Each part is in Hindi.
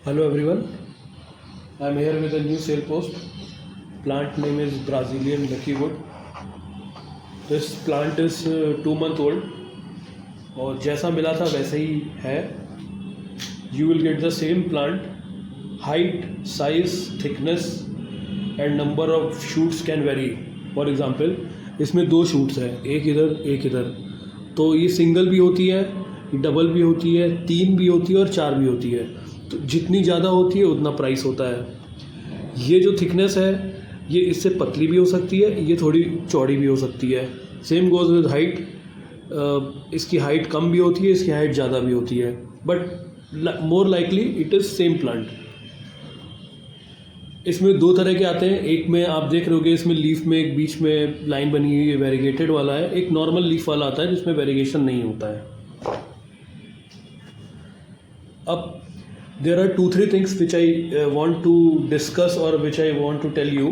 Hello everyone, I am here with a new sale post. Plant name is Brazilian Lucky Wood. This plant is 2 month old और जैसा मिला था वैसे ही है. You will get the same plant, height, size, thickness and number of shoots can vary. For example, इसमें 2 shoots हैं, एक इधर एक इधर. तो ये सिंगल भी होती है, डबल भी होती है, 3 भी होती है और 4 भी होती है. तो जितनी ज़्यादा होती है उतना प्राइस होता है. ये जो थिकनेस है ये इससे पतली भी हो सकती है, ये थोड़ी चौड़ी भी हो सकती है. Same goes with height. इसकी हाइट कम भी होती है, इसकी हाइट ज़्यादा भी होती है, but more likely it is same plant. इसमें 2 तरह के आते हैं. एक में आप देख रहे होगे इसमें लीफ में एक बीच में लाइन बनी हुई है, वेरीगेटेड वाला है. एक नॉर्मल लीफ वाला आता है जिसमें वेरीगेशन नहीं होता है. अब there are 2-3 things which I want to discuss or which I want to tell you.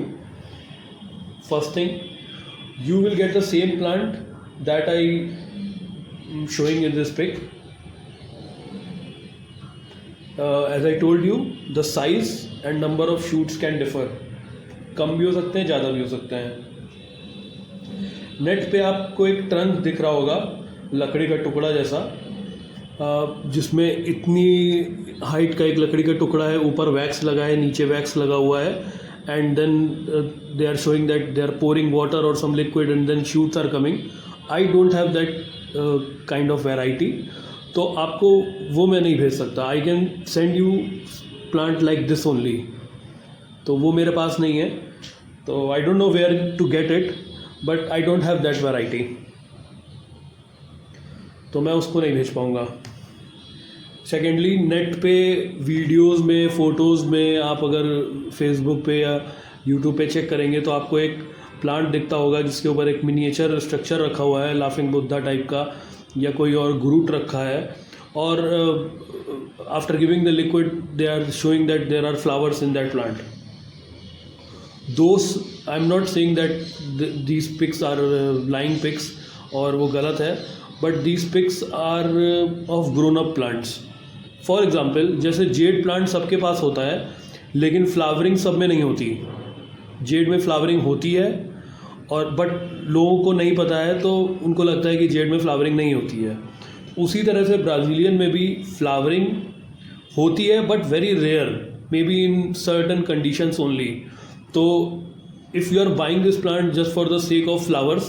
First thing, you will get the same plant that I am showing in this pic. As I told you, the size and number of shoots can differ. कम भी हो सकते हैं, ज़्यादा भी हो सकते हैं. नेट पे आपको एक ट्रंक दिख रहा होगा, लकड़ी का टुकड़ा जैसा, जिसमें इतनी हाइट का एक लकड़ी का टुकड़ा है, ऊपर वैक्स लगा है, नीचे वैक्स लगा हुआ है, and then they are showing that they are pouring water और some liquid and then shoots are coming. I don't have that kind of variety, तो आपको वो मैं नहीं भेज सकता. I can send you plant like this only, तो वो मेरे पास नहीं है. तो I don't know where to get it, but I don't have that variety, तो मैं उसको नहीं भेज पाऊँगा. सेकेंडली, नेट पे वीडियोस में, फ़ोटोज़ में आप अगर फेसबुक पे या यूट्यूब पे चेक करेंगे तो आपको एक प्लांट दिखता होगा जिसके ऊपर एक मिनिएचर स्ट्रक्चर रखा हुआ है, लाफिंग बुद्धा टाइप का, या कोई और ग्रूट रखा है, और after giving the liquid they are showing that there are flowers in that plant. Though I am not saying that these pics are lying pics और वो गलत है, but these pics are of grown up plants. For example, जैसे जेड प्लांट सबके पास होता है, लेकिन फ्लावरिंग सब में नहीं होती. जेड में फ्लावरिंग होती है और बट लोगों को नहीं पता है, तो उनको लगता है कि जेड में फ्लावरिंग नहीं होती है. उसी तरह से ब्राज़ीलियन में भी फ्लावरिंग होती है, but very rare, may be in certain conditions only. तो if you are buying this plant just for the sake of flowers,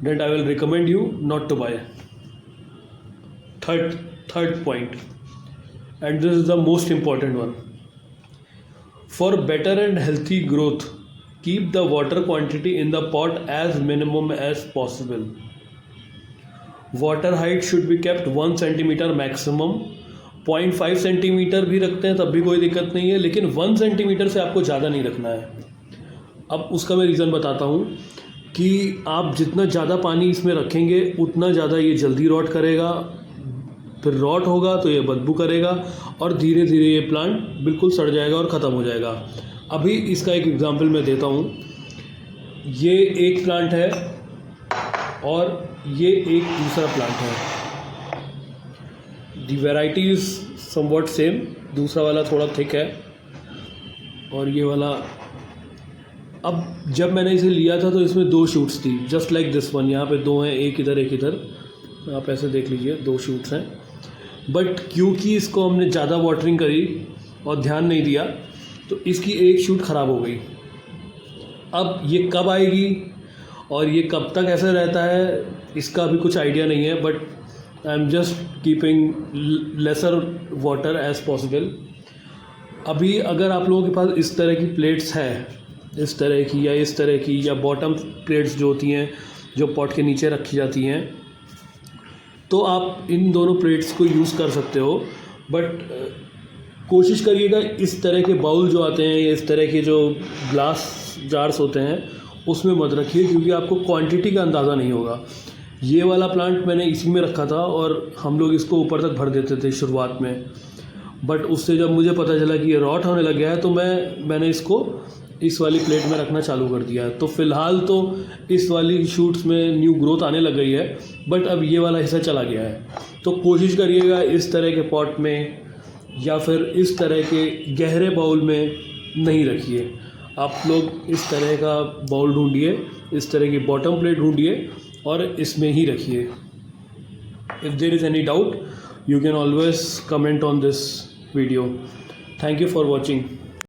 then I will recommend you not to buy. Third point, and this is the most important one. For better and healthy growth, keep the water quantity in the pot as minimum as possible. Water height should be kept 1 centimeter maximum. 0.5 centimetre भी रखते हैं तब भी कोई दिक्कत नहीं है, लेकिन 1 सेंटीमीटर से आपको ज़्यादा नहीं रखना है. अब उसका मैं रीज़न बताता हूँ कि आप जितना ज़्यादा पानी इसमें रखेंगे उतना ज़्यादा ये जल्दी रॉट करेगा, फिर रॉट होगा तो ये बदबू करेगा, और धीरे धीरे ये प्लांट बिल्कुल सड़ जाएगा और ख़त्म हो जाएगा. अभी इसका एक एग्जांपल मैं देता हूँ. ये एक प्लांट है और ये एक दूसरा प्लांट है. दी वैरायटी इज़ समवॉट सेम. दूसरा वाला थोड़ा थिक है और ये वाला. अब जब मैंने इसे लिया था तो इसमें 2 शूट्स थी, जस्ट लाइक दिस वन. यहाँ पे 2 हैं, एक इधर एक इधर, आप ऐसे देख लीजिए, 2 शूट्स हैं. बट क्योंकि इसको हमने ज़्यादा वाटरिंग करी और ध्यान नहीं दिया, तो इसकी एक शूट ख़राब हो गई. अब ये कब आएगी और ये कब तक ऐसा रहता है इसका अभी कुछ आइडिया नहीं है, but I am just keeping lesser water as possible. अभी अगर आप लोगों के पास इस तरह की प्लेट्स हैं, इस तरह की या इस तरह की, या बॉटम प्लेट्स जो होती हैं जो पॉट के नीचे रखी जाती हैं, तो आप इन दोनों प्लेट्स को यूज़ कर सकते हो. बट कोशिश करिएगा इस तरह के बाउल जो आते हैं या इस तरह के जो ग्लास जार्स होते हैं उसमें मत रखिए, क्योंकि आपको क्वांटिटी का अंदाज़ा नहीं होगा. ये वाला प्लांट मैंने इसी में रखा था और हम लोग इसको ऊपर तक भर देते थे शुरुआत में, बट उससे जब मुझे पता चला कि ये रॉट होने लग गया है तो मैंने इसको इस वाली प्लेट में रखना चालू कर दिया. तो फ़िलहाल तो इस वाली शूट्स में न्यू ग्रोथ आने लग गई है, बट अब ये वाला हिस्सा चला गया है. तो कोशिश करिएगा इस तरह के पॉट में या फिर इस तरह के गहरे बाउल में नहीं रखिए। आप लोग इस तरह का बाउल ढूंढिए, इस तरह की बॉटम प्लेट ढूंढिए और इसमें ही रखिए। If there is any doubt, you can always comment on this video. Thank you for watching.